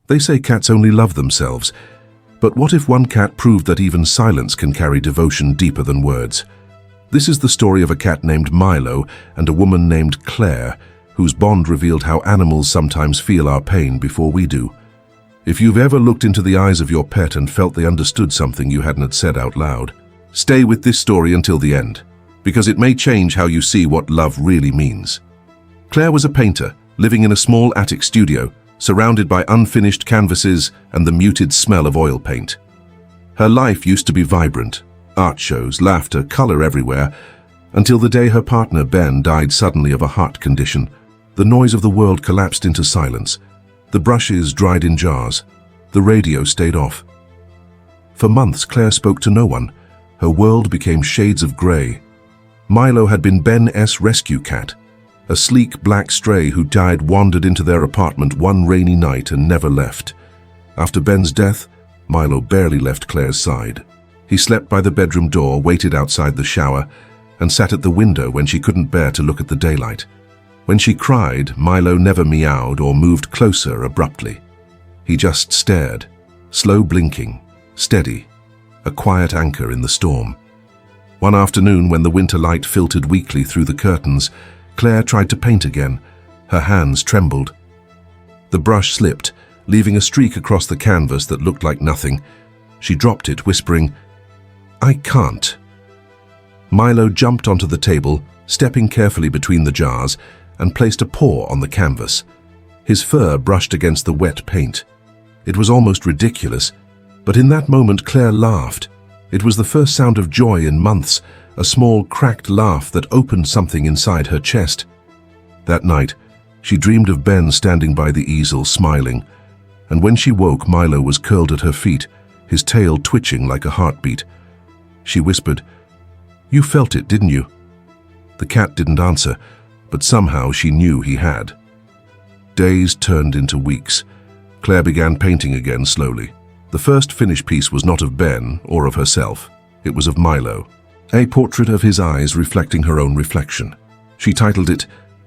They say cats only love themselves, but what if one cat proved that even silence can carry devotion deeper than words? This is the story of a cat named Milo and a woman named Claire, whose bond revealed how animals sometimes feel our pain before we do. If you've ever looked into the eyes of your pet and felt they understood something you hadn't said out loud, stay with this story until the end, because it may change how you see what love really means. Claire was a painter, living in a small attic studio, surrounded by unfinished canvases and the muted smell of oil paint. Her life used to be vibrant, art shows, laughter, color everywhere, until the day her partner Ben died suddenly of a heart condition. The noise of the world collapsed into silence. The brushes dried in jars. The radio stayed off. For months, Claire spoke to no one. Her world became shades of grey. Milo had been Ben's rescue cat. A sleek black stray who died wandered into their apartment one rainy night and never left. After Ben's death, Milo barely left Claire's side. He slept by the bedroom door, waited outside the shower, and sat at the window when she couldn't bear to look at the daylight. When she cried, Milo never meowed or moved closer abruptly. He just stared, slow blinking, steady, a quiet anchor in the storm. One afternoon, when the winter light filtered weakly through the curtains, Claire tried to paint again. Her hands trembled. The brush slipped, leaving a streak across the canvas that looked like nothing. She dropped it, whispering, "I can't." Milo jumped onto the table, stepping carefully between the jars, and placed a paw on the canvas. His fur brushed against the wet paint. It was almost ridiculous, but in that moment Claire laughed. It was the first sound of joy in months, a small, cracked laugh that opened something inside her chest. That night, she dreamed of Ben standing by the easel, smiling, and when she woke, Milo was curled at her feet, his tail twitching like a heartbeat. She whispered, "You felt it, didn't you?" The cat didn't answer, but somehow she knew he had. Days turned into weeks. Claire began painting again slowly. The first finished piece was not of Ben or of herself. It was of Milo, a portrait of his eyes reflecting her own reflection. She titled it,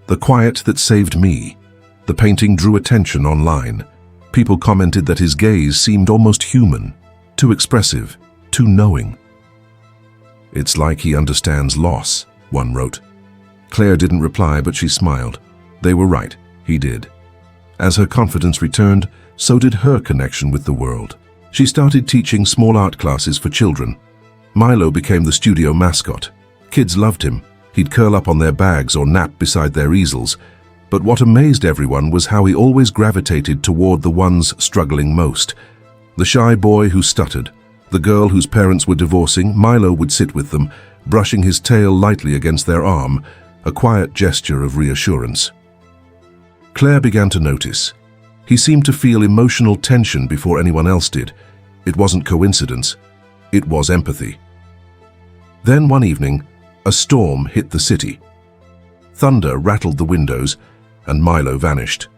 "The Quiet That Saved Me." The painting drew attention online. People commented that his gaze seemed almost human, too expressive, too knowing. "It's like he understands loss," one wrote. Claire didn't reply, but she smiled. They were right, he did. As her confidence returned, so did her connection with the world. She started teaching small art classes for children. Milo became the studio mascot. Kids loved him. He'd curl up on their bags or nap beside their easels. But what amazed everyone was how he always gravitated toward the ones struggling most. The shy boy who stuttered, the girl whose parents were divorcing, Milo would sit with them, brushing his tail lightly against their arm, a quiet gesture of reassurance. Claire began to notice. He seemed to feel emotional tension before anyone else did. It wasn't coincidence. It was empathy. Then one evening, a storm hit the city. Thunder rattled the windows, and Milo vanished.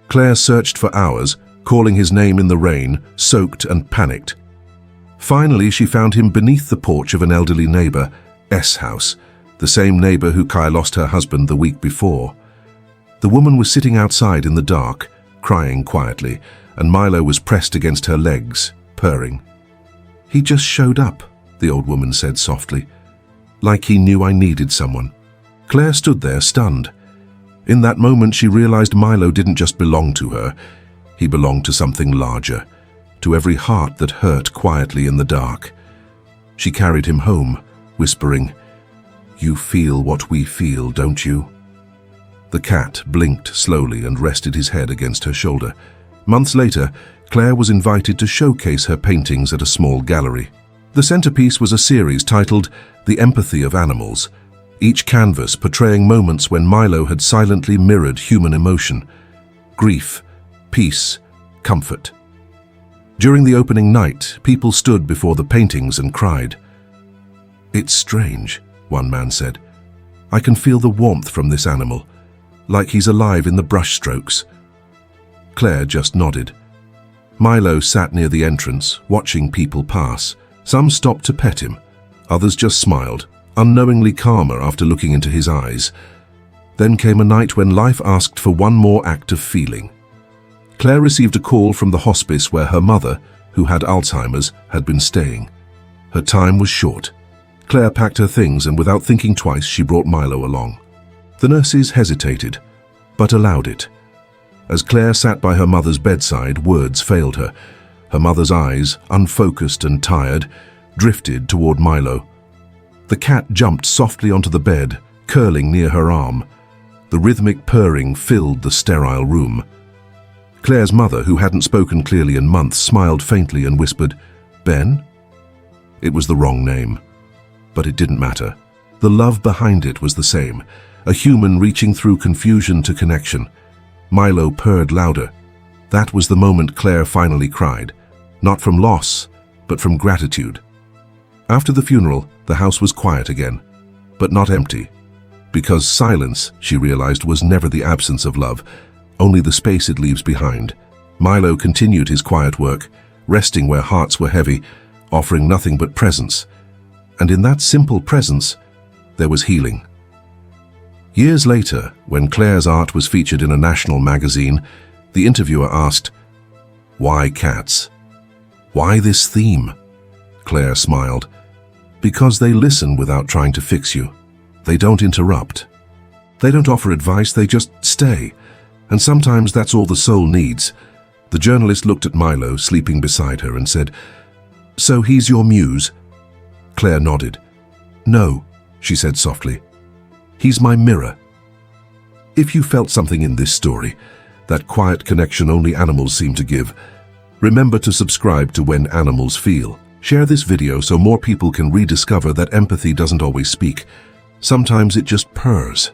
Claire searched for hours, calling his name in the rain, soaked and panicked. Finally, she found him beneath the porch of an elderly neighbor's house, the same neighbor who Kai lost her husband the week before. The woman was sitting outside in the dark, crying quietly, and Milo was pressed against her legs, purring. "He just showed up," the old woman said softly, "like he knew I needed someone." Claire stood there, stunned. In that moment, she realized Milo didn't just belong to her. He belonged to something larger, to every heart that hurt quietly in the dark. She carried him home, whispering, "You feel what we feel, don't you?" The cat blinked slowly and rested his head against her shoulder. Months later, Claire was invited to showcase her paintings at a small gallery. The centerpiece was a series titled The Empathy of Animals, each canvas portraying moments when Milo had silently mirrored human emotion, grief, peace, comfort. During the opening night, people stood before the paintings and cried. "It's strange," one man said. "I can feel the warmth from this animal, like he's alive in the brushstrokes." Claire just nodded. Milo sat near the entrance, watching people pass. Some stopped to pet him. Others just smiled, unknowingly calmer after looking into his eyes. Then came a night when life asked for one more act of feeling. Claire received a call from the hospice where her mother, who had Alzheimer's, had been staying. Her time was short. Claire packed her things and without thinking twice, she brought Milo along. The nurses hesitated, but allowed it. As Claire sat by her mother's bedside, words failed her. Her mother's eyes, unfocused and tired, drifted toward Milo. The cat jumped softly onto the bed, curling near her arm. The rhythmic purring filled the sterile room. Claire's mother, who hadn't spoken clearly in months, smiled faintly and whispered, "Ben?" It was the wrong name. But it didn't matter. The love behind it was the same, a human reaching through confusion to connection. Milo purred louder. That was the moment Claire finally cried, not from loss, but from gratitude. After the funeral, the house was quiet again, but not empty. Because silence, she realized, was never the absence of love, only the space it leaves behind. Milo continued his quiet work, resting where hearts were heavy, offering nothing but presence. And in that simple presence, there was healing. Years later, when Claire's art was featured in a national magazine, the interviewer asked, "Why cats? Why this theme?" Claire smiled. "Because they listen without trying to fix you. They don't interrupt. They don't offer advice, they just stay. And sometimes that's all the soul needs." The journalist looked at Milo, sleeping beside her, and said, "So he's your muse?" Claire nodded. "No," she said softly. "He's my mirror." If you felt something in this story, that quiet connection only animals seem to give, remember to subscribe to When Animals Feel. Share this video so more people can rediscover that empathy doesn't always speak. Sometimes it just purrs.